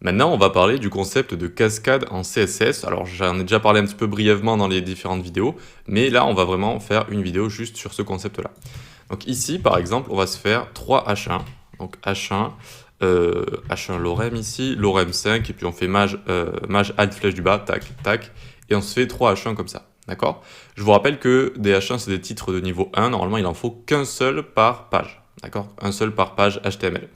Maintenant, on va parler du concept de cascade en CSS. Alors, j'en ai déjà parlé un petit peu brièvement dans les différentes vidéos, mais là, on va vraiment faire une vidéo juste sur ce concept-là. Donc ici, par exemple, on va se faire 3 H1. Donc H1, H1 lorem ici, lorem 5, et puis on fait maj alt flèche du bas, tac, tac, et on se fait 3 H1 comme ça. D'accord? Je vous rappelle que des H1, c'est des titres de niveau 1. Normalement, il en faut qu'un seul par page. D'accord? Un seul par page HTML.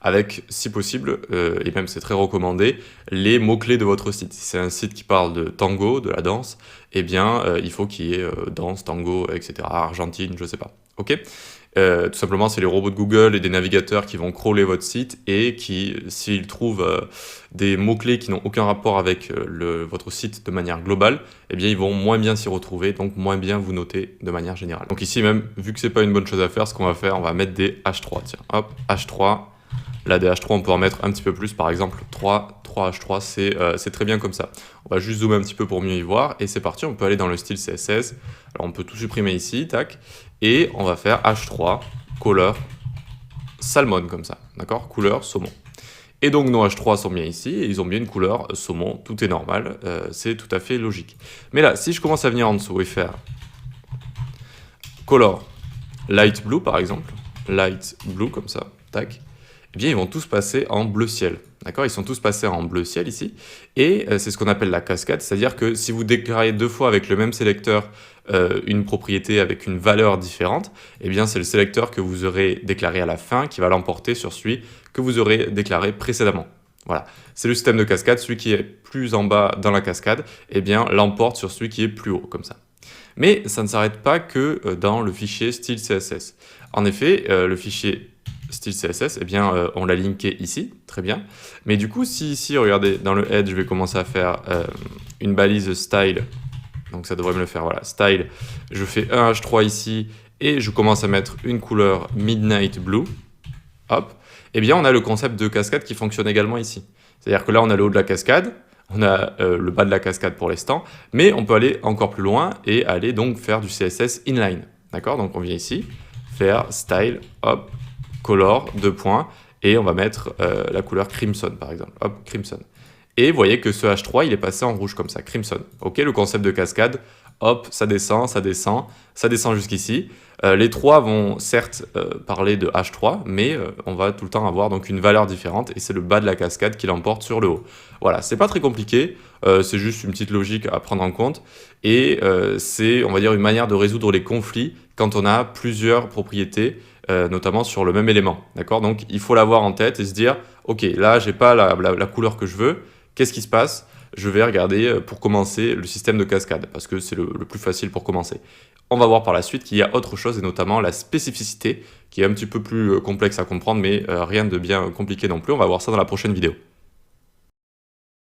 Avec, si possible, et même c'est très recommandé, les mots-clés de votre site. Si c'est un site qui parle de tango, de la danse, eh bien, il faut qu'il y ait danse, tango, etc., Argentine, je sais pas. Ok? Tout simplement, c'est les robots de Google et des navigateurs qui vont crawler votre site et qui, s'ils trouvent des mots-clés qui n'ont aucun rapport avec votre site de manière globale, eh bien, ils vont moins bien s'y retrouver, donc moins bien vous noter de manière générale. Donc ici même, vu que c'est pas une bonne chose à faire, ce qu'on va faire, on va mettre des H3. Tiens, hop, H3. Là, des H3, on peut en mettre un petit peu plus, par exemple 3 H3, c'est très bien comme ça. On va juste zoomer un petit peu pour mieux y voir, et c'est parti, on peut aller dans le style CSS. Alors on peut tout supprimer ici, tac, et on va faire H3, color, salmon comme ça, d'accord? Couleur saumon. Et donc nos H3 sont bien ici, et ils ont bien une couleur saumon, tout est normal, c'est tout à fait logique. Mais là, si je commence à venir en dessous et faire color light blue par exemple, light blue comme ça, tac, eh bien ils vont tous passer en bleu ciel. D'accord? Ils sont tous passés en bleu ciel ici, et c'est ce qu'on appelle la cascade, c'est-à-dire que si vous déclarez deux fois avec le même sélecteur une propriété avec une valeur différente, eh bien c'est le sélecteur que vous aurez déclaré à la fin qui va l'emporter sur celui que vous aurez déclaré précédemment. Voilà, c'est le système de cascade, celui qui est plus en bas dans la cascade, eh bien l'emporte sur celui qui est plus haut, comme ça. Mais ça ne s'arrête pas que dans le fichier style CSS. En effet, le fichier style CSS, eh bien, on l'a linké ici, très bien. Mais du coup, si ici, regardez, dans le head, je vais commencer à faire une balise style, donc ça devrait me le faire, voilà, style, je fais un H3 ici, et je commence à mettre une couleur Midnight Blue, hop, eh bien, on a le concept de cascade qui fonctionne également ici. C'est-à-dire que là, on a le haut de la cascade, on a le bas de la cascade pour l'instant, mais on peut aller encore plus loin et aller donc faire du CSS inline. D'accord? Donc on vient ici, faire style, hop, color, deux points, et on va mettre la couleur crimson par exemple. Hop, crimson. Et vous voyez que ce H3, il est passé en rouge comme ça, crimson. Ok, le concept de cascade, hop, ça descend, ça descend, ça descend jusqu'ici. Les trois vont certes parler de H3, mais on va tout le temps avoir donc une valeur différente, et c'est le bas de la cascade qui l'emporte sur le haut. Voilà, c'est pas très compliqué, c'est juste une petite logique à prendre en compte, et c'est, on va dire, une manière de résoudre les conflits quand on a plusieurs propriétés, notamment sur le même élément. D'accord? Donc il faut l'avoir en tête et se dire, ok, là j'ai pas la couleur que je veux, qu'est-ce qui se passe? Je vais regarder pour commencer le système de cascade, parce que c'est le plus facile pour commencer. On va voir par la suite qu'il y a autre chose, et notamment la spécificité, qui est un petit peu plus complexe à comprendre, mais rien de bien compliqué non plus. On va voir ça dans la prochaine vidéo.